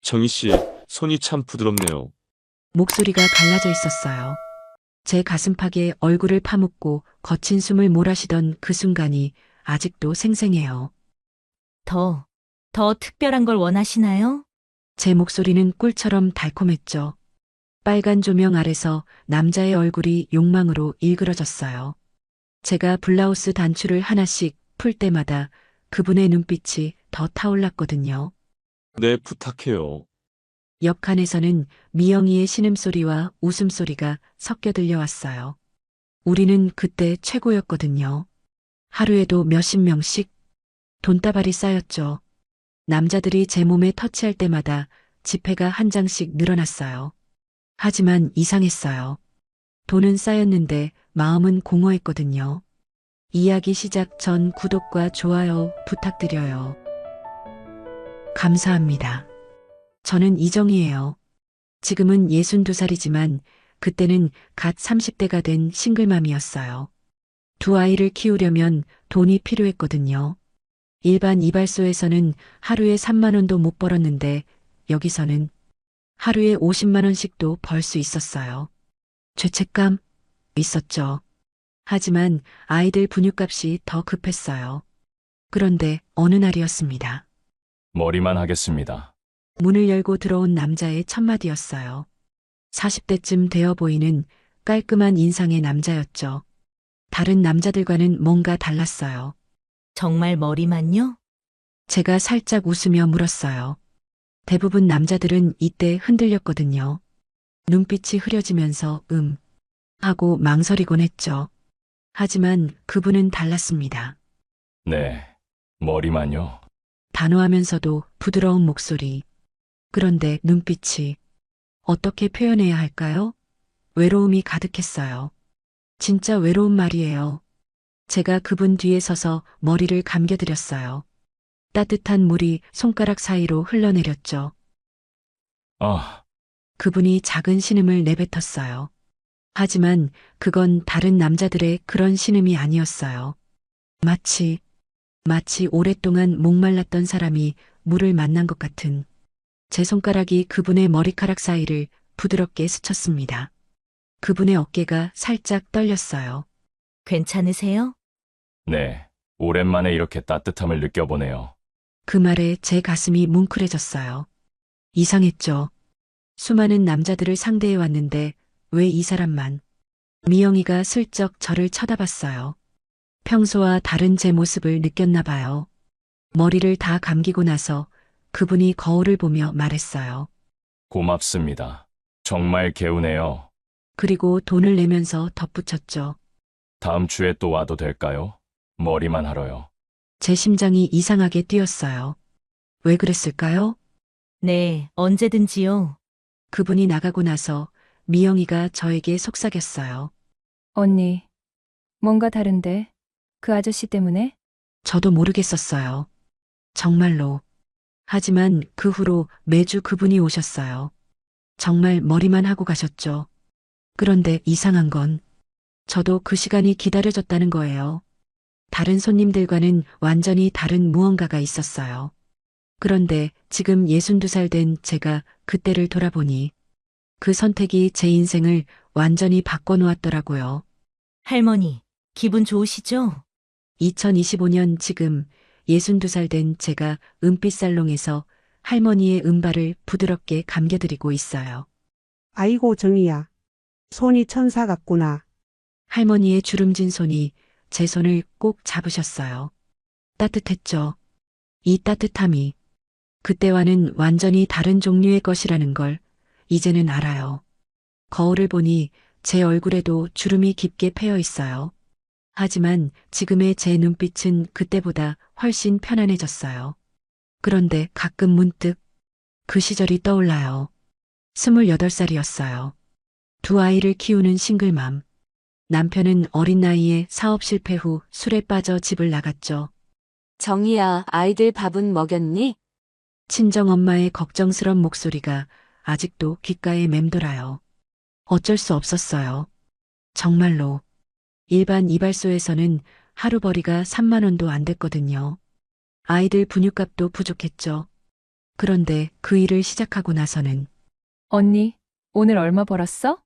정희 씨, 손이 참 부드럽네요. 목소리가 달라져 있었어요. 제 가슴팍에 얼굴을 파묻고 거친 숨을 몰아쉬던 그 순간이 아직도 생생해요. 더, 더 특별한 걸 원하시나요? 제 목소리는 꿀처럼 달콤했죠. 빨간 조명 아래서 남자의 얼굴이 욕망으로 일그러졌어요. 제가 블라우스 단추를 하나씩 풀 때마다 그분의 눈빛이 더 타올랐거든요. 네, 부탁해요. 옆칸에서는 미영이의 신음소리와 웃음소리가 섞여 들려왔어요. 우리는 그때 최고였거든요. 하루에도 몇십 명씩 돈다발이 쌓였죠. 남자들이 제 몸에 터치할 때마다 지폐가 한 장씩 늘어났어요. 하지만 이상했어요. 돈은 쌓였는데 마음은 공허했거든요. 이야기 시작 전 구독과 좋아요 부탁드려요. 감사합니다. 저는 이정희예요. 지금은 62살이지만 그때는 갓 30대가 된 싱글맘이었어요. 두 아이를 키우려면 돈이 필요했거든요. 일반 이발소에서는 하루에 3만 원도 못 벌었는데 여기서는 하루에 50만 원씩도 벌 수 있었어요. 죄책감 있었죠. 하지만 아이들 분유값이 더 급했어요. 그런데 어느 날이었습니다. 머리만 하겠습니다. 문을 열고 들어온 남자의 첫마디였어요. 40대쯤 되어 보이는 깔끔한 인상의 남자였죠. 다른 남자들과는 뭔가 달랐어요. 정말 머리만요? 제가 살짝 웃으며 물었어요. 대부분 남자들은 이때 흔들렸거든요. 눈빛이 흐려지면서 하고 망설이곤 했죠. 하지만 그분은 달랐습니다. 네, 머리만요. 단호하면서도 부드러운 목소리. 그런데 눈빛이 어떻게 표현해야 할까요? 외로움이 가득했어요. 진짜 외로운 말이에요. 제가 그분 뒤에 서서 머리를 감겨드렸어요. 따뜻한 물이 손가락 사이로 흘러내렸죠. 아, 그분이 작은 신음을 내뱉었어요. 하지만 그건 다른 남자들의 그런 신음이 아니었어요. 마치 오랫동안 목말랐던 사람이 물을 만난 것 같은 제 손가락이 그분의 머리카락 사이를 부드럽게 스쳤습니다. 그분의 어깨가 살짝 떨렸어요. 괜찮으세요? 네, 오랜만에 이렇게 따뜻함을 느껴보네요. 그 말에 제 가슴이 뭉클해졌어요. 이상했죠. 수많은 남자들을 상대해 왔는데 왜 이 사람만. 미영이가 슬쩍 저를 쳐다봤어요. 평소와 다른 제 모습을 느꼈나 봐요. 머리를 다 감기고 나서 그분이 거울을 보며 말했어요. 고맙습니다. 정말 개운해요. 그리고 돈을 내면서 덧붙였죠. 다음 주에 또 와도 될까요? 머리만 하러요. 제 심장이 이상하게 뛰었어요. 왜 그랬을까요? 네, 언제든지요. 그분이 나가고 나서 미영이가 저에게 속삭였어요. 언니, 뭔가 다른데? 그 아저씨 때문에? 저도 모르겠었어요. 정말로. 하지만 그 후로 매주 그분이 오셨어요. 정말 머리만 하고 가셨죠. 그런데 이상한 건 저도 그 시간이 기다려졌다는 거예요. 다른 손님들과는 완전히 다른 무언가가 있었어요. 그런데 지금 62살 된 제가 그때를 돌아보니 그 선택이 제 인생을 완전히 바꿔놓았더라고요. 할머니, 기분 좋으시죠? 2025년 지금 62살 된 제가 은빛 살롱에서 할머니의 은발을 부드럽게 감겨드리고 있어요. 아이고, 정이야. 손이 천사 같구나. 할머니의 주름진 손이 제 손을 꼭 잡으셨어요. 따뜻했죠. 이 따뜻함이 그때와는 완전히 다른 종류의 것이라는 걸 이제는 알아요. 거울을 보니 제 얼굴에도 주름이 깊게 패여 있어요. 하지만 지금의 제 눈빛은 그때보다 훨씬 편안해졌어요. 그런데 가끔 문득 그 시절이 떠올라요. 28살이었어요. 두 아이를 키우는 싱글맘. 남편은 어린 나이에 사업 실패 후 술에 빠져 집을 나갔죠. 정희야, 아이들 밥은 먹였니? 친정엄마의 걱정스런 목소리가 아직도 귓가에 맴돌아요. 어쩔 수 없었어요. 정말로. 일반 이발소에서는 하루벌이가 3만 원도 안 됐거든요. 아이들 분유값도 부족했죠. 그런데 그 일을 시작하고 나서는 언니, 오늘 얼마 벌었어?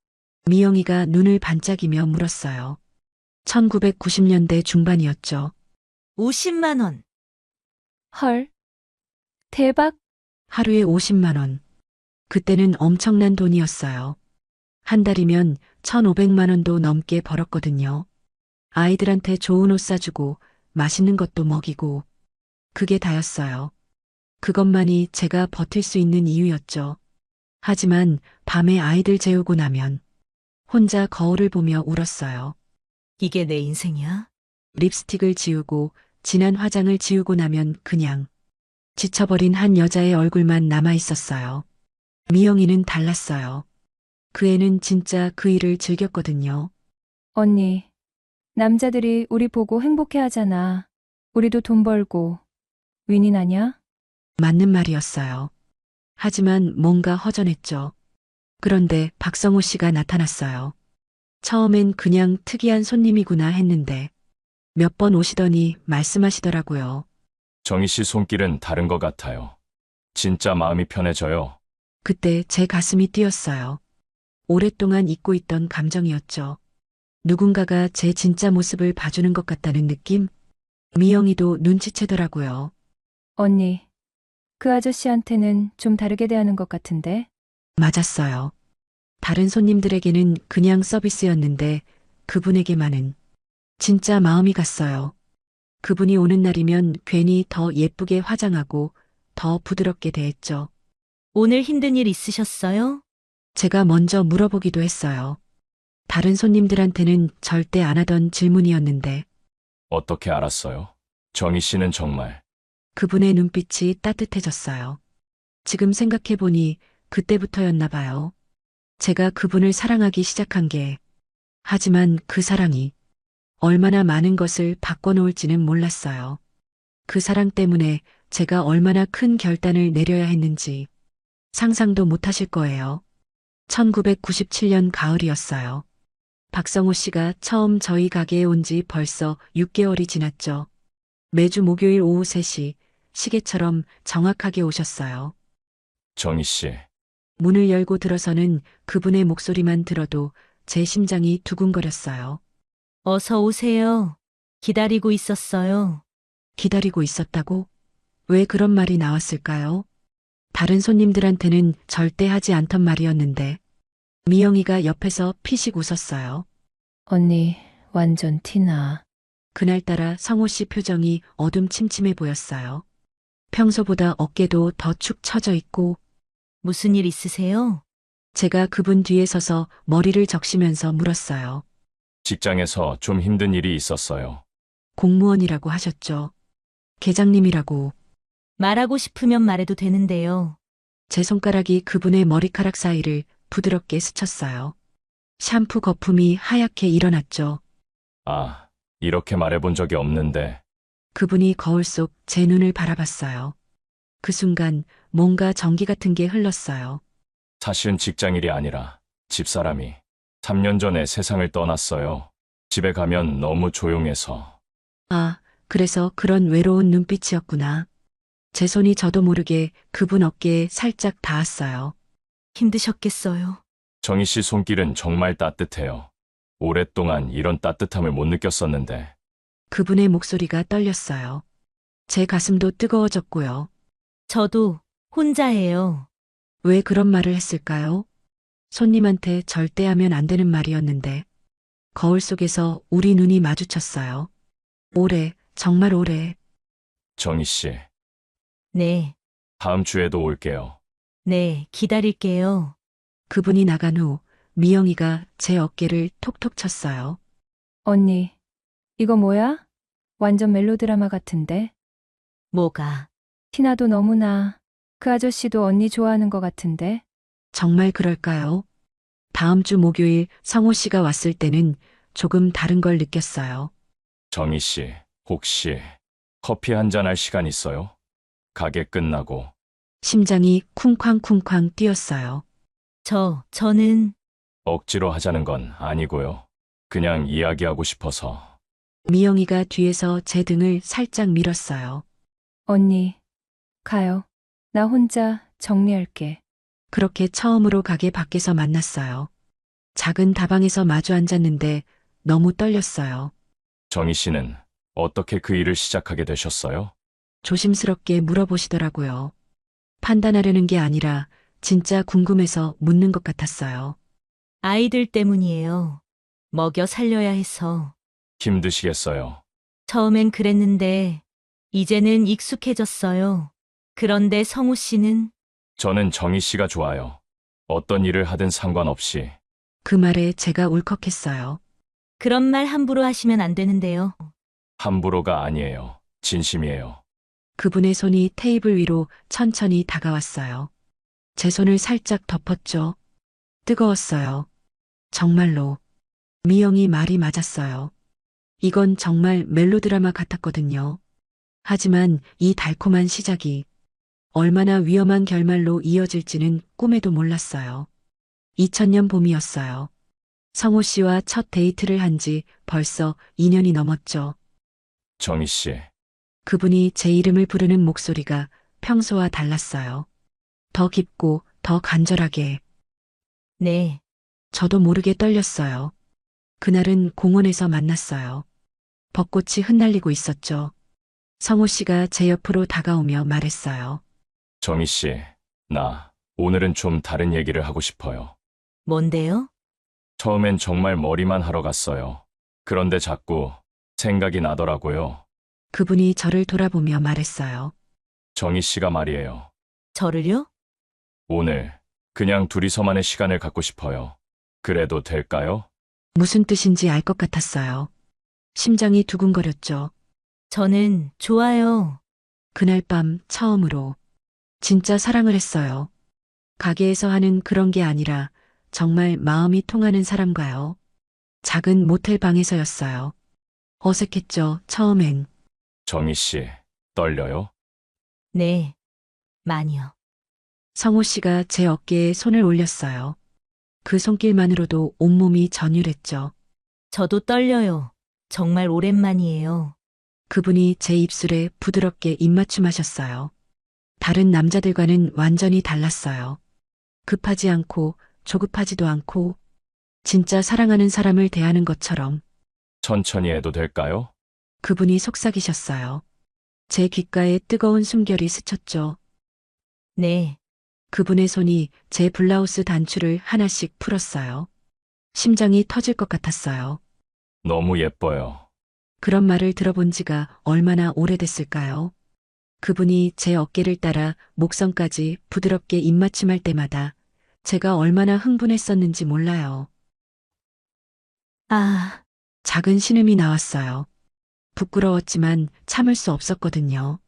미영이가 눈을 반짝이며 물었어요. 1990년대 중반이었죠. 50만 원. 헐. 대박. 하루에 50만 원. 그때는 엄청난 돈이었어요. 한 달이면 1,500만 원도 넘게 벌었거든요. 아이들한테 좋은 옷 사주고 맛있는 것도 먹이고 그게 다였어요. 그것만이 제가 버틸 수 있는 이유였죠. 하지만 밤에 아이들 재우고 나면 혼자 거울을 보며 울었어요. 이게 내 인생이야? 립스틱을 지우고 진한 화장을 지우고 나면 그냥 지쳐버린 한 여자의 얼굴만 남아 있었어요. 미영이는 달랐어요. 그 애는 진짜 그 일을 즐겼거든요. 언니, 남자들이 우리 보고 행복해 하잖아. 우리도 돈 벌고. 윈윈 아냐? 맞는 말이었어요. 하지만 뭔가 허전했죠. 그런데 박성호 씨가 나타났어요. 처음엔 그냥 특이한 손님이구나 했는데 몇 번 오시더니 말씀하시더라고요. 정희 씨 손길은 다른 것 같아요. 진짜 마음이 편해져요. 그때 제 가슴이 뛰었어요. 오랫동안 잊고 있던 감정이었죠. 누군가가 제 진짜 모습을 봐주는 것 같다는 느낌? 미영이도 눈치채더라고요. 언니, 그 아저씨한테는 좀 다르게 대하는 것 같은데? 맞았어요. 다른 손님들에게는 그냥 서비스였는데 그분에게만은 진짜 마음이 갔어요. 그분이 오는 날이면 괜히 더 예쁘게 화장하고 더 부드럽게 대했죠. 오늘 힘든 일 있으셨어요? 제가 먼저 물어보기도 했어요. 다른 손님들한테는 절대 안 하던 질문이었는데 어떻게 알았어요? 정희 씨는 정말 그분의 눈빛이 따뜻해졌어요. 지금 생각해보니 그때부터였나 봐요. 제가 그분을 사랑하기 시작한 게, 하지만 그 사랑이 얼마나 많은 것을 바꿔놓을지는 몰랐어요. 그 사랑 때문에 제가 얼마나 큰 결단을 내려야 했는지 상상도 못하실 거예요. 1997년 가을이었어요. 박성호 씨가 처음 저희 가게에 온 지 벌써 6개월이 지났죠. 매주 목요일 오후 3시 시계처럼 정확하게 오셨어요. 정희 씨, 문을 열고 들어서는 그분의 목소리만 들어도 제 심장이 두근거렸어요. 어서 오세요. 기다리고 있었어요. 기다리고 있었다고? 왜 그런 말이 나왔을까요? 다른 손님들한테는 절대 하지 않던 말이었는데 미영이가 옆에서 피식 웃었어요. 언니, 완전 티나. 그날따라 성호 씨 표정이 어둠침침해 보였어요. 평소보다 어깨도 더 축 처져 있고 무슨 일 있으세요? 제가 그분 뒤에 서서 머리를 적시면서 물었어요. 직장에서 좀 힘든 일이 있었어요. 공무원이라고 하셨죠. 계장님이라고. 말하고 싶으면 말해도 되는데요. 제 손가락이 그분의 머리카락 사이를 부드럽게 스쳤어요. 샴푸 거품이 하얗게 일어났죠. 아, 이렇게 말해본 적이 없는데 그분이 거울 속 제 눈을 바라봤어요. 그 순간 뭔가 전기 같은 게 흘렀어요. 사실은 직장일이 아니라 집사람이 3년 전에 세상을 떠났어요. 집에 가면 너무 조용해서. 아, 그래서 그런 외로운 눈빛이었구나. 제 손이 저도 모르게 그분 어깨에 살짝 닿았어요. 힘드셨겠어요. 정희 씨 손길은 정말 따뜻해요. 오랫동안 이런 따뜻함을 못 느꼈었는데 그분의 목소리가 떨렸어요. 제 가슴도 뜨거워졌고요. 저도 혼자예요. 왜 그런 말을 했을까요? 손님한테 절대 하면 안 되는 말이었는데 거울 속에서 우리 눈이 마주쳤어요. 오래, 정말 오래. 정희 씨, 네, 다음 주에도 올게요. 네, 기다릴게요. 그분이 나간 후 미영이가 제 어깨를 톡톡 쳤어요. 언니, 이거 뭐야? 완전 멜로드라마 같은데? 뭐가? 티나도 너무나. 그 아저씨도 언니 좋아하는 것 같은데? 정말 그럴까요? 다음 주 목요일 성호 씨가 왔을 때는 조금 다른 걸 느꼈어요. 정희 씨, 혹시 커피 한잔 할 시간 있어요? 가게 끝나고. 심장이 쿵쾅쿵쾅 뛰었어요. 저는 억지로 하자는 건 아니고요. 그냥 이야기하고 싶어서. 미영이가 뒤에서 제 등을 살짝 밀었어요. 언니, 가요. 나 혼자 정리할게. 그렇게 처음으로 가게 밖에서 만났어요. 작은 다방에서 마주 앉았는데 너무 떨렸어요. 정희 씨는 어떻게 그 일을 시작하게 되셨어요? 조심스럽게 물어보시더라고요. 판단하려는 게 아니라 진짜 궁금해서 묻는 것 같았어요. 아이들 때문이에요. 먹여 살려야 해서. 힘드시겠어요. 처음엔 그랬는데, 이제는 익숙해졌어요. 그런데 성우 씨는 저는 정희 씨가 좋아요. 어떤 일을 하든 상관없이. 그 말에 제가 울컥했어요. 그런 말 함부로 하시면 안 되는데요. 함부로가 아니에요. 진심이에요. 그분의 손이 테이블 위로 천천히 다가왔어요. 제 손을 살짝 덮었죠. 뜨거웠어요. 정말로. 미영이 말이 맞았어요. 이건 정말 멜로드라마 같았거든요. 하지만 이 달콤한 시작이 얼마나 위험한 결말로 이어질지는 꿈에도 몰랐어요. 2000년 봄이었어요. 성호 씨와 첫 데이트를 한 지 벌써 2년이 넘었죠. 정희 씨, 그분이 제 이름을 부르는 목소리가 평소와 달랐어요. 더 깊고 더 간절하게. 네, 저도 모르게 떨렸어요. 그날은 공원에서 만났어요. 벚꽃이 흩날리고 있었죠. 성호 씨가 제 옆으로 다가오며 말했어요. 정희 씨, 나 오늘은 좀 다른 얘기를 하고 싶어요. 뭔데요? 처음엔 정말 머리만 하러 갔어요. 그런데 자꾸 생각이 나더라고요. 그분이 저를 돌아보며 말했어요. 정희 씨가 말이에요. 저를요? 오늘 그냥 둘이서만의 시간을 갖고 싶어요. 그래도 될까요? 무슨 뜻인지 알 것 같았어요. 심장이 두근거렸죠. 저는 좋아요. 그날 밤 처음으로 진짜 사랑을 했어요. 가게에서 하는 그런 게 아니라 정말 마음이 통하는 사람과요. 작은 모텔 방에서였어요. 어색했죠, 처음엔. 정희 씨, 떨려요? 네, 많이요. 성호 씨가 제 어깨에 손을 올렸어요. 그 손길만으로도 온몸이 전율했죠. 저도 떨려요. 정말 오랜만이에요. 그분이 제 입술에 부드럽게 입맞춤하셨어요. 다른 남자들과는 완전히 달랐어요. 급하지 않고 조급하지도 않고 진짜 사랑하는 사람을 대하는 것처럼. 천천히 해도 될까요? 그분이 속삭이셨어요. 제 귓가에 뜨거운 숨결이 스쳤죠. 네, 그분의 손이 제 블라우스 단추를 하나씩 풀었어요. 심장이 터질 것 같았어요. 너무 예뻐요. 그런 말을 들어본 지가 얼마나 오래됐을까요? 그분이 제 어깨를 따라 목선까지 부드럽게 입맞춤할 때마다 제가 얼마나 흥분했었는지 몰라요. 아, 작은 신음이 나왔어요. 부끄러웠지만 참을 수 없었거든요.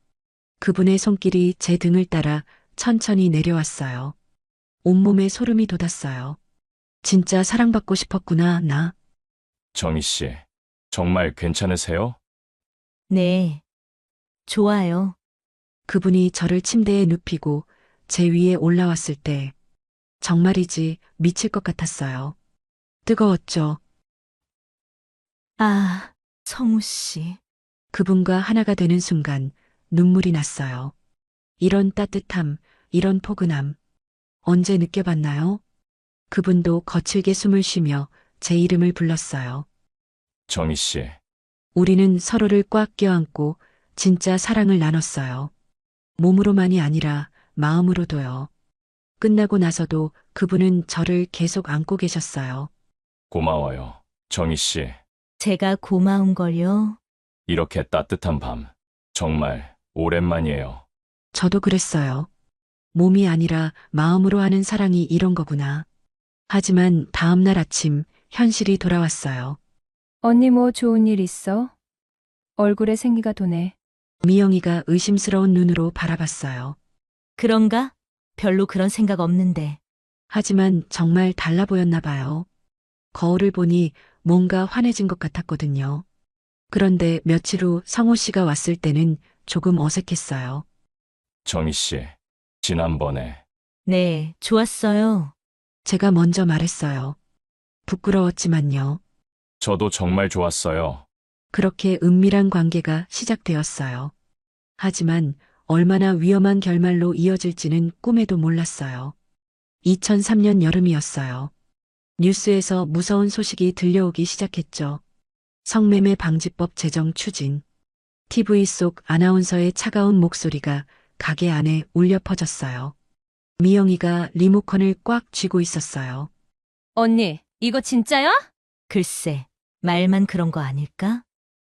그분의 손길이 제 등을 따라 천천히 내려왔어요. 온몸에 소름이 돋았어요. 진짜 사랑받고 싶었구나, 나. 정희 씨, 정말 괜찮으세요? 네, 좋아요. 그분이 저를 침대에 눕히고 제 위에 올라왔을 때 정말이지 미칠 것 같았어요. 뜨거웠죠. 아, 성우 씨. 그분과 하나가 되는 순간 눈물이 났어요. 이런 따뜻함, 이런 포근함. 언제 느껴봤나요? 그분도 거칠게 숨을 쉬며 제 이름을 불렀어요. 정희 씨, 우리는 서로를 꽉 껴안고 진짜 사랑을 나눴어요. 몸으로만이 아니라 마음으로도요. 끝나고 나서도 그분은 저를 계속 안고 계셨어요. 고마워요. 정희 씨, 제가 고마운걸요. 이렇게 따뜻한 밤, 정말 오랜만이에요. 저도 그랬어요. 몸이 아니라 마음으로 하는 사랑이 이런 거구나. 하지만 다음날 아침 현실이 돌아왔어요. 언니 뭐 좋은 일 있어? 얼굴에 생기가 도네. 미영이가 의심스러운 눈으로 바라봤어요. 그런가? 별로 그런 생각 없는데. 하지만 정말 달라 보였나 봐요. 거울을 보니 뭔가 환해진 것 같았거든요. 그런데 며칠 후 성호 씨가 왔을 때는 조금 어색했어요. 정희 씨, 지난번에 네, 좋았어요. 제가 먼저 말했어요. 부끄러웠지만요. 저도 정말 좋았어요. 그렇게 은밀한 관계가 시작되었어요. 하지만 얼마나 위험한 결말로 이어질지는 꿈에도 몰랐어요. 2003년 여름이었어요. 뉴스에서 무서운 소식이 들려오기 시작했죠. 성매매 방지법 제정 추진. TV 속 아나운서의 차가운 목소리가 가게 안에 울려 퍼졌어요. 미영이가 리모컨을 꽉 쥐고 있었어요. 언니, 이거 진짜야? 글쎄, 말만 그런 거 아닐까?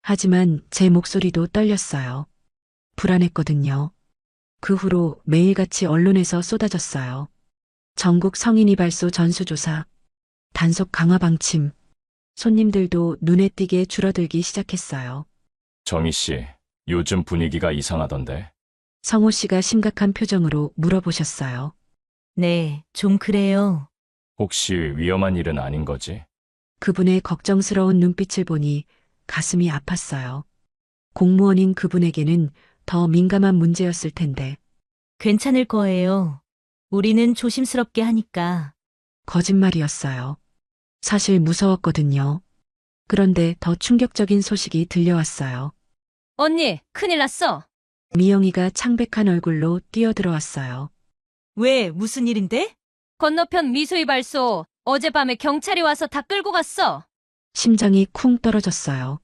하지만 제 목소리도 떨렸어요. 불안했거든요. 그 후로 매일같이 언론에서 쏟아졌어요. 전국 성인 이발소 전수조사, 단속 강화 방침, 손님들도 눈에 띄게 줄어들기 시작했어요. 정희 씨, 요즘 분위기가 이상하던데. 성호 씨가 심각한 표정으로 물어보셨어요. 네, 좀 그래요. 혹시 위험한 일은 아닌 거지? 그분의 걱정스러운 눈빛을 보니 가슴이 아팠어요. 공무원인 그분에게는 더 민감한 문제였을 텐데 괜찮을 거예요. 우리는 조심스럽게 하니까. 거짓말이었어요. 사실 무서웠거든요. 그런데 더 충격적인 소식이 들려왔어요. 언니, 큰일 났어. 미영이가 창백한 얼굴로 뛰어들어왔어요. 왜, 무슨 일인데? 건너편 미수이발소 어젯밤에 경찰이 와서 다 끌고 갔어. 심장이 쿵 떨어졌어요.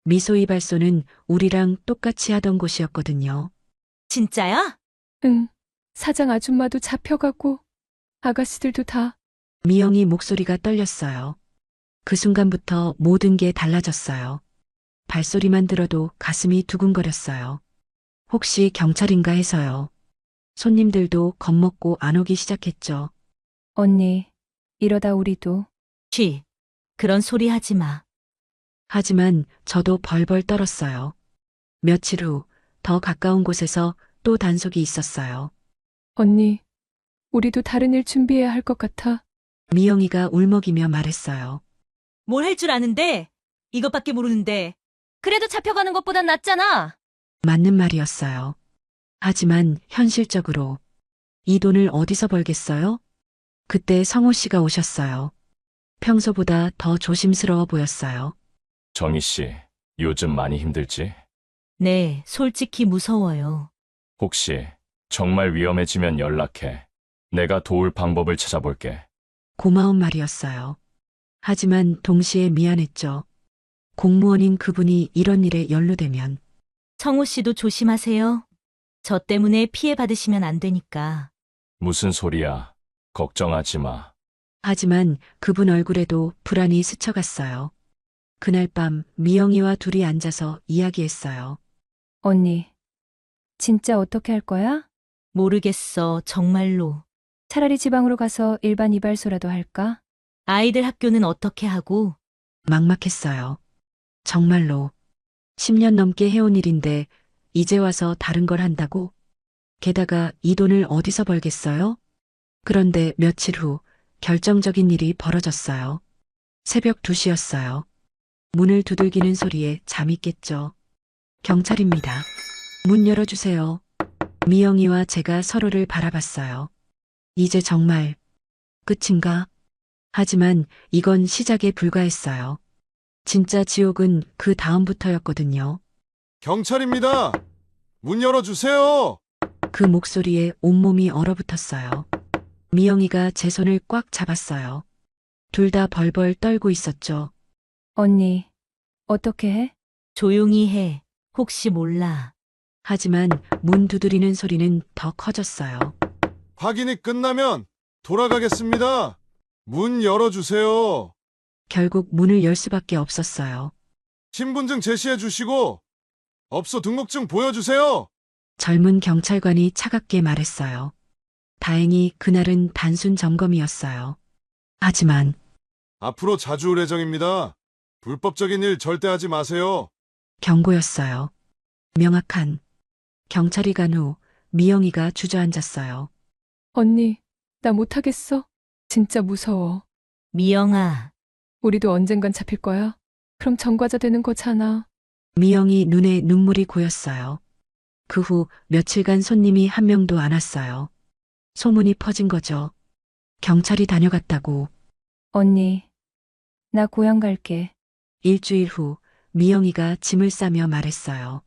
미소이발소는 우리랑 똑같이 하던 곳이었거든요. 진짜야? 응, 사장 아줌마도 잡혀가고 아가씨들도 다. 미영이 목소리가 떨렸어요. 그 순간부터 모든 게 달라졌어요. 발소리만 들어도 가슴이 두근거렸어요. 혹시 경찰인가 해서요. 손님들도 겁먹고 안 오기 시작했죠. 언니, 이러다 우리도. 쉬. 그런 소리 하지 마. 하지만 저도 벌벌 떨었어요. 며칠 후 더 가까운 곳에서 또 단속이 있었어요. 언니, 우리도 다른 일 준비해야 할 것 같아. 미영이가 울먹이며 말했어요. 뭘 할 줄 아는데? 이것밖에 모르는데. 그래도 잡혀가는 것보단 낫잖아. 맞는 말이었어요. 하지만 현실적으로 이 돈을 어디서 벌겠어요? 그때 성호 씨가 오셨어요. 평소보다 더 조심스러워 보였어요. 정희 씨, 요즘 많이 힘들지? 네, 솔직히 무서워요. 혹시 정말 위험해지면 연락해. 내가 도울 방법을 찾아볼게. 고마운 말이었어요. 하지만 동시에 미안했죠. 공무원인 그분이 이런 일에 연루되면 성호 씨도 조심하세요. 저 때문에 피해 받으시면 안 되니까. 무슨 소리야. 걱정하지 마. 하지만 그분 얼굴에도 불안이 스쳐갔어요. 그날 밤 미영이와 둘이 앉아서 이야기했어요. 언니, 진짜 어떻게 할 거야? 모르겠어, 정말로. 차라리 지방으로 가서 일반 이발소라도 할까? 아이들 학교는 어떻게 하고? 막막했어요. 정말로 10년 넘게 해온 일인데 이제 와서 다른 걸 한다고? 게다가 이 돈을 어디서 벌겠어요? 그런데 며칠 후 결정적인 일이 벌어졌어요. 새벽 2시였어요. 문을 두들기는 소리에 잠이 깼죠. 경찰입니다. 문 열어주세요. 미영이와 제가 서로를 바라봤어요. 이제 정말 끝인가? 하지만 이건 시작에 불과했어요. 진짜 지옥은 그 다음부터였거든요. 경찰입니다. 문 열어주세요. 그 목소리에 온몸이 얼어붙었어요. 미영이가 제 손을 꽉 잡았어요. 둘 다 벌벌 떨고 있었죠. 언니, 어떻게 해? 조용히 해. 혹시 몰라. 하지만 문 두드리는 소리는 더 커졌어요. 확인이 끝나면 돌아가겠습니다. 문 열어주세요. 결국 문을 열 수밖에 없었어요. 신분증 제시해 주시고 업소 등록증 보여주세요. 젊은 경찰관이 차갑게 말했어요. 다행히 그날은 단순 점검이었어요. 하지만 앞으로 자주 올 예정입니다. 불법적인 일 절대 하지 마세요. 경고였어요. 명확한. 경찰이 간 후 미영이가 주저앉았어요. 언니, 나 못하겠어. 진짜 무서워. 미영아, 우리도 언젠간 잡힐 거야. 그럼 전과자 되는 거잖아. 미영이 눈에 눈물이 고였어요. 그 후 며칠간 손님이 한 명도 안 왔어요. 소문이 퍼진 거죠. 경찰이 다녀갔다고. 언니, 나 고향 갈게. 일주일 후 미영이가 짐을 싸며 말했어요.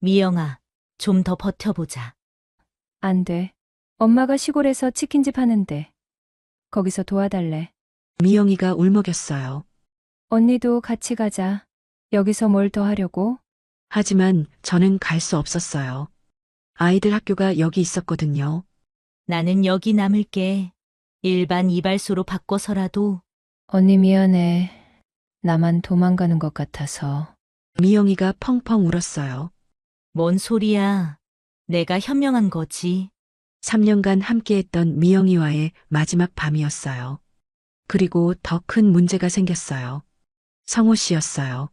미영아, 좀 더 버텨보자. 안 돼. 엄마가 시골에서 치킨집 하는데. 거기서 도와달래. 미영이가 울먹였어요. 언니도 같이 가자. 여기서 뭘 더 하려고? 하지만 저는 갈 수 없었어요. 아이들 학교가 여기 있었거든요. 나는 여기 남을게. 일반 이발소로 바꿔서라도. 언니 미안해. 나만 도망가는 것 같아서. 미영이가 펑펑 울었어요. 뭔 소리야. 내가 현명한 거지. 3년간 함께했던 미영이와의 마지막 밤이었어요. 그리고 더 큰 문제가 생겼어요. 성호 씨였어요.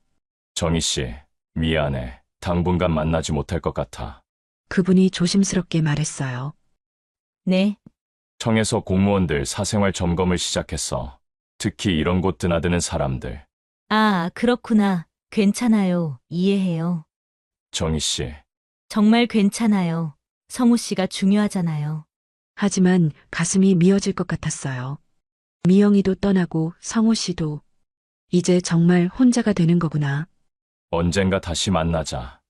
정희 씨, 미안해. 당분간 만나지 못할 것 같아. 그분이 조심스럽게 말했어요. 네, 청에서 공무원들 사생활 점검을 시작했어. 특히 이런 곳 드나드는 사람들. 아, 그렇구나. 괜찮아요. 이해해요. 정희 씨, 정말 괜찮아요. 성우 씨가 중요하잖아요. 하지만 가슴이 미어질 것 같았어요. 미영이도 떠나고 성호 씨도 이제 정말 혼자가 되는 거구나. 언젠가 다시 만나자.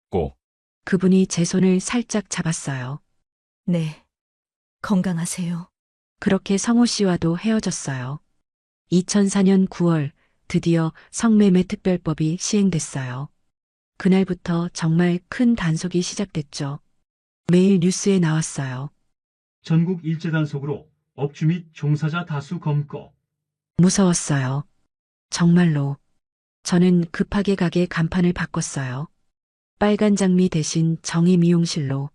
꼭. 그분이 제 손을 살짝 잡았어요. 네. 건강하세요. 그렇게 성호 씨와도 헤어졌어요. 2004년 9월 드디어 성매매 특별법이 시행됐어요. 그날부터 정말 큰 단속이 시작됐죠. 매일 뉴스에 나왔어요. 전국 일제 단속으로 업주 및 종사자 다수 검거. 무서웠어요. 정말로. 저는 급하게 가게 간판을 바꿨어요. 빨간 장미 대신 정의 미용실로.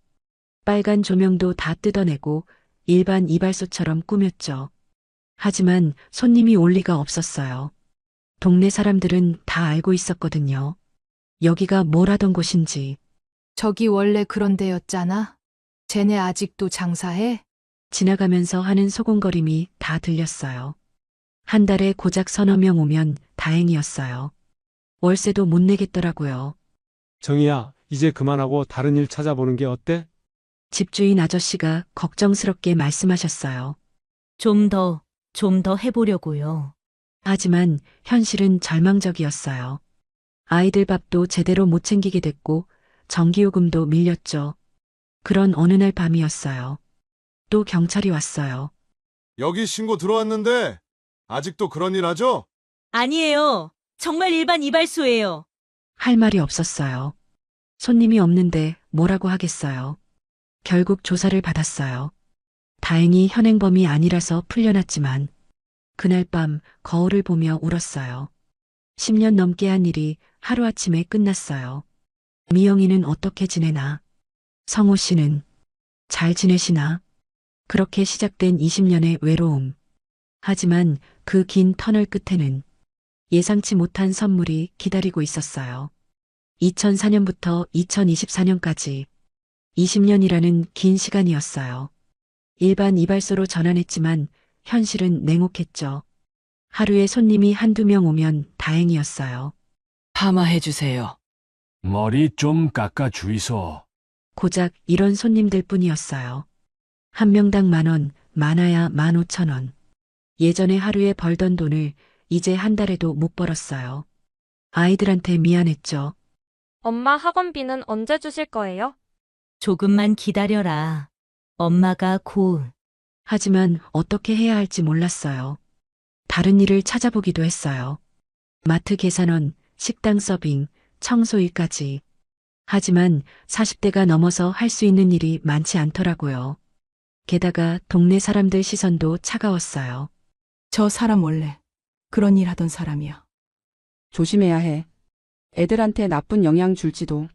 빨간 조명도 다 뜯어내고 일반 이발소처럼 꾸몄죠. 하지만 손님이 올 리가 없었어요. 동네 사람들은 다 알고 있었거든요. 여기가 뭘 하던 곳인지. 저기 원래 그런 데였잖아. 쟤네 아직도 장사해? 지나가면서 하는 소곤거림이 다 들렸어요. 한 달에 고작 서너 명 오면 다행이었어요. 월세도 못 내겠더라고요. 정희야, 이제 그만하고 다른 일 찾아보는 게 어때? 집주인 아저씨가 걱정스럽게 말씀하셨어요. 좀 더 해보려고요. 하지만 현실은 절망적이었어요. 아이들 밥도 제대로 못 챙기게 됐고 전기요금도 밀렸죠. 그런 어느 날 밤이었어요. 또 경찰이 왔어요. 여기 신고 들어왔는데 아직도 그런 일 하죠? 아니에요. 정말 일반 이발소예요. 할 말이 없었어요. 손님이 없는데 뭐라고 하겠어요. 결국 조사를 받았어요. 다행히 현행범이 아니라서 풀려났지만 그날 밤 거울을 보며 울었어요. 10년 넘게 한 일이 하루아침에 끝났어요. 미영이는 어떻게 지내나? 성호 씨는 잘 지내시나? 그렇게 시작된 20년의 외로움. 하지만 그 긴 터널 끝에는 예상치 못한 선물이 기다리고 있었어요. 2004년부터 2024년까지 20년이라는 긴 시간이었어요. 일반 이발소로 전환했지만 현실은 냉혹했죠. 하루에 손님이 한두 명 오면 다행이었어요. 파마해주세요. 머리 좀 깎아 주이소. 고작 이런 손님들 뿐이었어요. 한 명당 10,000원, 많아야 15,000원. 예전에 하루에 벌던 돈을 이제 한 달에도 못 벌었어요. 아이들한테 미안했죠. 엄마 학원비는 언제 주실 거예요? 조금만 기다려라. 엄마가 곧. 하지만 어떻게 해야 할지 몰랐어요. 다른 일을 찾아보기도 했어요. 마트 계산원, 식당 서빙, 청소일까지. 하지만 40대가 넘어서 할 수 있는 일이 많지 않더라고요. 게다가 동네 사람들 시선도 차가웠어요. 저 사람 원래 그런 일 하던 사람이야. 조심해야 해. 애들한테 나쁜 영향 줄지도.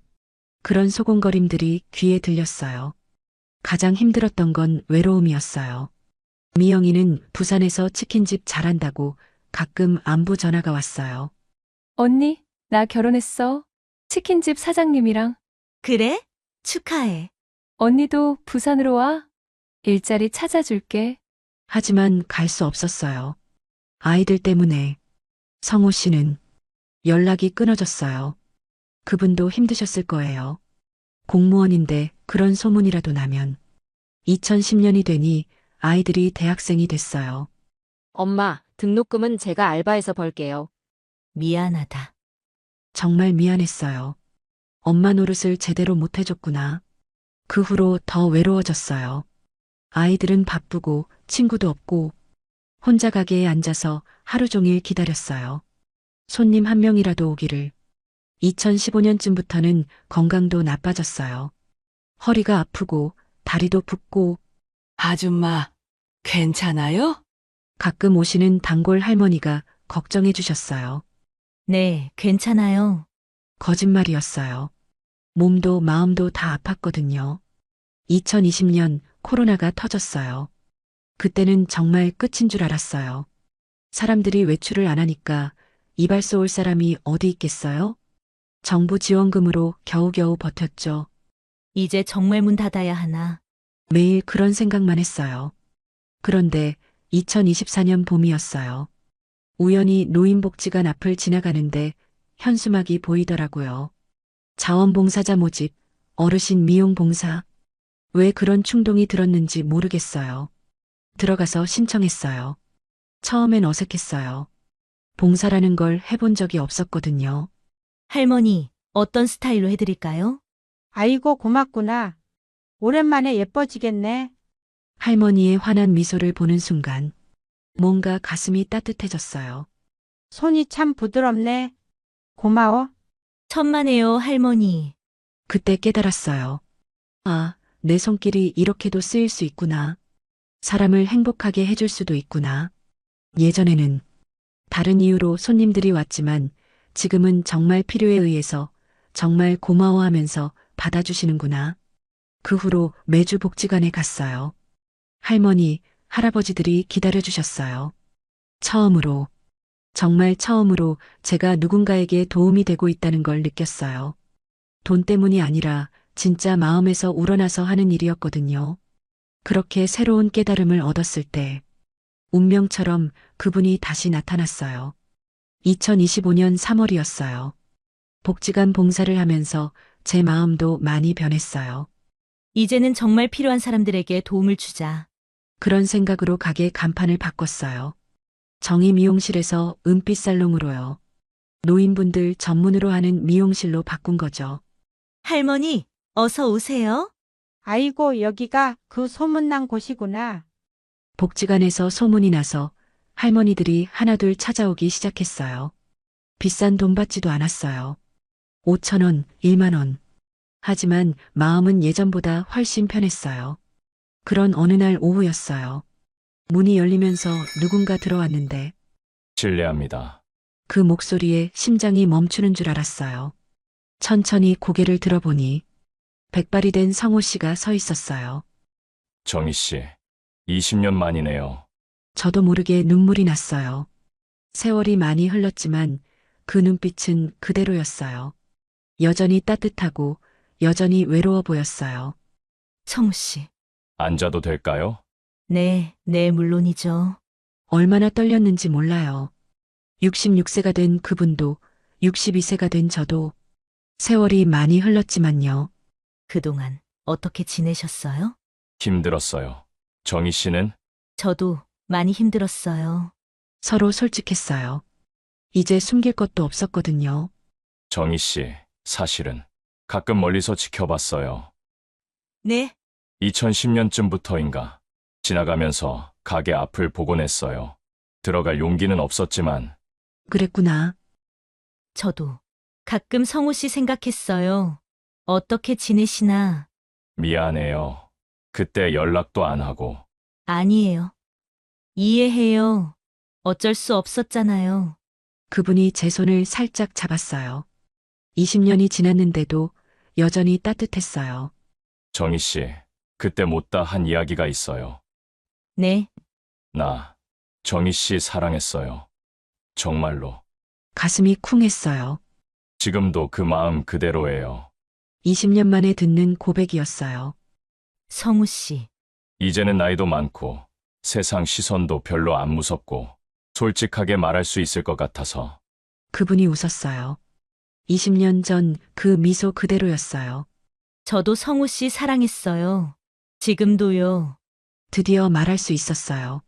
그런 소곤거림들이 귀에 들렸어요. 가장 힘들었던 건 외로움이었어요. 미영이는 부산에서 치킨집 잘한다고 가끔 안부 전화가 왔어요. 언니, 나 결혼했어. 치킨집 사장님이랑. 그래? 축하해. 언니도 부산으로 와. 일자리 찾아줄게. 하지만 갈 수 없었어요. 아이들 때문에. 성호 씨는 연락이 끊어졌어요. 그분도 힘드셨을 거예요. 공무원인데 그런 소문이라도 나면. 2010년이 되니 아이들이 대학생이 됐어요. 엄마, 등록금은 제가 알바해서 벌게요. 미안하다. 정말 미안했어요. 엄마 노릇을 제대로 못 해줬구나. 그 후로 더 외로워졌어요. 아이들은 바쁘고 친구도 없고 혼자 가게에 앉아서 하루 종일 기다렸어요. 손님 한 명이라도 오기를. 2015년쯤부터는 건강도 나빠졌어요. 허리가 아프고 다리도 붓고 아줌마, 괜찮아요? 가끔 오시는 단골 할머니가 걱정해 주셨어요. 네, 괜찮아요. 거짓말이었어요. 몸도 마음도 다 아팠거든요. 2020년 코로나가 터졌어요. 그때는 정말 끝인 줄 알았어요. 사람들이 외출을 안 하니까 이발소 올 사람이 어디 있겠어요? 정부 지원금으로 겨우겨우 버텼죠. 이제 정말 문 닫아야 하나. 매일 그런 생각만 했어요. 그런데 2024년 봄이었어요. 우연히 노인복지관 앞을 지나가는데 현수막이 보이더라고요. 자원봉사자 모집, 어르신 미용 봉사. 왜 그런 충동이 들었는지 모르겠어요. 들어가서 신청했어요. 처음엔 어색했어요. 봉사라는 걸 해본 적이 없었거든요. 할머니, 어떤 스타일로 해드릴까요? 아이고, 고맙구나. 오랜만에 예뻐지겠네. 할머니의 환한 미소를 보는 순간 뭔가 가슴이 따뜻해졌어요. 손이 참 부드럽네. 고마워. 천만에요, 할머니. 그때 깨달았어요. 아, 내 손길이 이렇게도 쓰일 수 있구나. 사람을 행복하게 해줄 수도 있구나. 예전에는 다른 이유로 손님들이 왔지만 지금은 정말 필요에 의해서 정말 고마워하면서 받아주시는구나. 그 후로 매주 복지관에 갔어요. 할머니, 할아버지들이 기다려주셨어요. 처음으로, 정말 처음으로 제가 누군가에게 도움이 되고 있다는 걸 느꼈어요. 돈 때문이 아니라 진짜 마음에서 우러나서 하는 일이었거든요. 그렇게 새로운 깨달음을 얻었을 때 운명처럼 그분이 다시 나타났어요. 2025년 3월이었어요. 복지관 봉사를 하면서 제 마음도 많이 변했어요. 이제는 정말 필요한 사람들에게 도움을 주자. 그런 생각으로 가게 간판을 바꿨어요. 정의 미용실에서 은빛 살롱으로요. 노인분들 전문으로 하는 미용실로 바꾼 거죠. 할머니, 어서 오세요. 아이고, 여기가 그 소문난 곳이구나. 복지관에서 소문이 나서 할머니들이 하나둘 찾아오기 시작했어요. 비싼 돈 받지도 않았어요. 5,000원, 1만 원. 하지만 마음은 예전보다 훨씬 편했어요. 그런 어느 날 오후였어요. 문이 열리면서 누군가 들어왔는데 실례합니다. 그 목소리에 심장이 멈추는 줄 알았어요. 천천히 고개를 들어보니 백발이 된 성호 씨가 서 있었어요. 정희 씨, 20년 만이네요. 저도 모르게 눈물이 났어요. 세월이 많이 흘렀지만 그 눈빛은 그대로였어요. 여전히 따뜻하고 여전히 외로워 보였어요. 성우 씨. 앉아도 될까요? 네, 물론이죠. 얼마나 떨렸는지 몰라요. 66세가 된 그분도 62세가 된 저도 세월이 많이 흘렀지만요. 그동안 어떻게 지내셨어요? 힘들었어요. 정희 씨는? 저도 많이 힘들었어요. 서로 솔직했어요. 이제 숨길 것도 없었거든요. 정희 씨, 사실은 가끔 멀리서 지켜봤어요. 네, 2010년쯤부터인가 지나가면서 가게 앞을 보곤 했어요. 들어갈 용기는 없었지만 그랬구나. 저도 가끔 성우 씨 생각했어요. 어떻게 지내시나? 미안해요. 그때 연락도 안 하고. 아니에요. 이해해요. 어쩔 수 없었잖아요. 그분이 제 손을 살짝 잡았어요. 20년이 지났는데도 여전히 따뜻했어요. 정희 씨, 그때 못다 한 이야기가 있어요. 네, 나 정희 씨 사랑했어요. 정말로. 가슴이 쿵했어요. 지금도 그 마음 그대로예요. 20년 만에 듣는 고백이었어요. 성우 씨. 이제는 나이도 많고 세상 시선도 별로 안 무섭고 솔직하게 말할 수 있을 것 같아서. 그분이 웃었어요. 20년 전 그 미소 그대로였어요. 저도 성우 씨 사랑했어요. 지금도요. 드디어 말할 수 있었어요.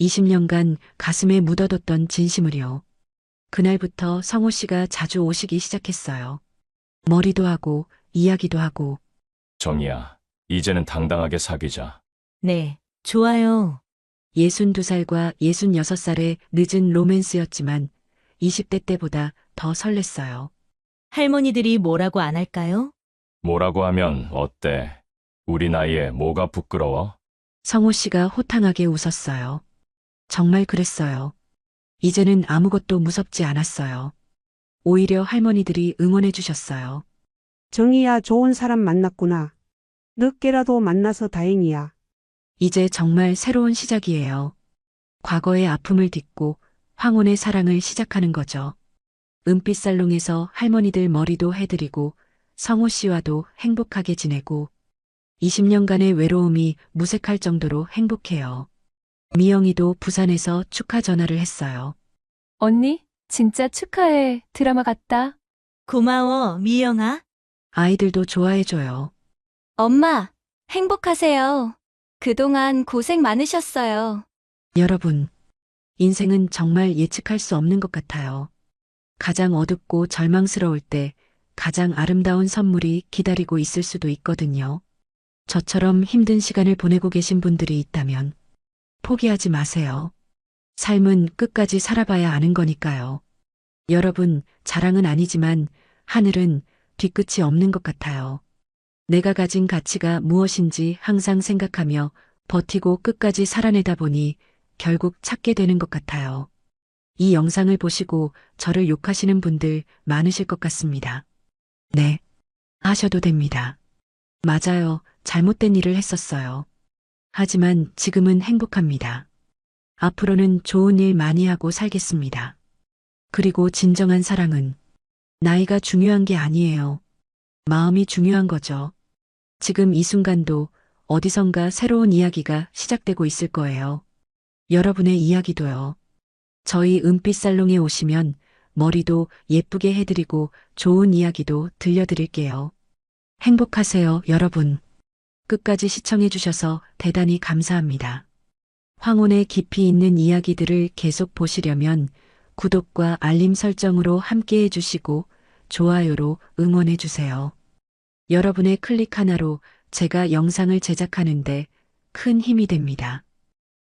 20년간 가슴에 묻어뒀던 진심을요. 그날부터 성호 씨가 자주 오시기 시작했어요. 머리도 하고, 이야기도 하고, 정희야, 이제는 당당하게 사귀자. 네, 좋아요. 62살과 66살의 늦은 로맨스였지만 20대 때보다 더 설렜어요. 할머니들이 뭐라고 안 할까요? 뭐라고 하면 어때? 우리 나이에 뭐가 부끄러워? 성호 씨가 호탕하게 웃었어요. 정말 그랬어요. 이제는 아무것도 무섭지 않았어요. 오히려 할머니들이 응원해 주셨어요. 정희야, 좋은 사람 만났구나. 늦게라도 만나서 다행이야. 이제 정말 새로운 시작이에요. 과거의 아픔을 딛고 황혼의 사랑을 시작하는 거죠. 은빛 살롱에서 할머니들 머리도 해드리고 성호 씨와도 행복하게 지내고 20년간의 외로움이 무색할 정도로 행복해요. 미영이도 부산에서 축하 전화를 했어요. 언니, 진짜 축하해. 드라마 같다. 고마워, 미영아. 아이들도 좋아해줘요. 엄마, 행복하세요. 그동안 고생 많으셨어요. 여러분, 인생은 정말 예측할 수 없는 것 같아요. 가장 어둡고 절망스러울 때 가장 아름다운 선물이 기다리고 있을 수도 있거든요. 저처럼 힘든 시간을 보내고 계신 분들이 있다면 포기하지 마세요. 삶은 끝까지 살아봐야 아는 거니까요. 여러분, 자랑은 아니지만 하늘은 뒤끝이 없는 것 같아요. 내가 가진 가치가 무엇인지 항상 생각하며 버티고 끝까지 살아내다 보니 결국 찾게 되는 것 같아요. 이 영상을 보시고 저를 욕하시는 분들 많으실 것 같습니다. 네, 하셔도 됩니다. 맞아요. 잘못된 일을 했었어요. 하지만 지금은 행복합니다. 앞으로는 좋은 일 많이 하고 살겠습니다. 그리고 진정한 사랑은 나이가 중요한 게 아니에요. 마음이 중요한 거죠. 지금 이 순간도 어디선가 새로운 이야기가 시작되고 있을 거예요. 여러분의 이야기도요. 저희 은빛 살롱에 오시면 머리도 예쁘게 해드리고 좋은 이야기도 들려드릴게요. 행복하세요, 여러분. 끝까지 시청해주셔서 대단히 감사합니다. 황혼의 깊이 있는 이야기들을 계속 보시려면 구독과 알림 설정으로 함께 해주시고 좋아요로 응원해주세요. 여러분의 클릭 하나로 제가 영상을 제작하는데 큰 힘이 됩니다.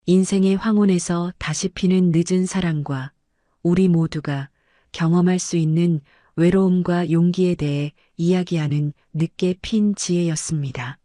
인생의 황혼에서 다시 피는 늦은 사랑과 우리 모두가 경험할 수 있는 외로움과 용기에 대해 이야기하는 늦게 핀 지혜였습니다.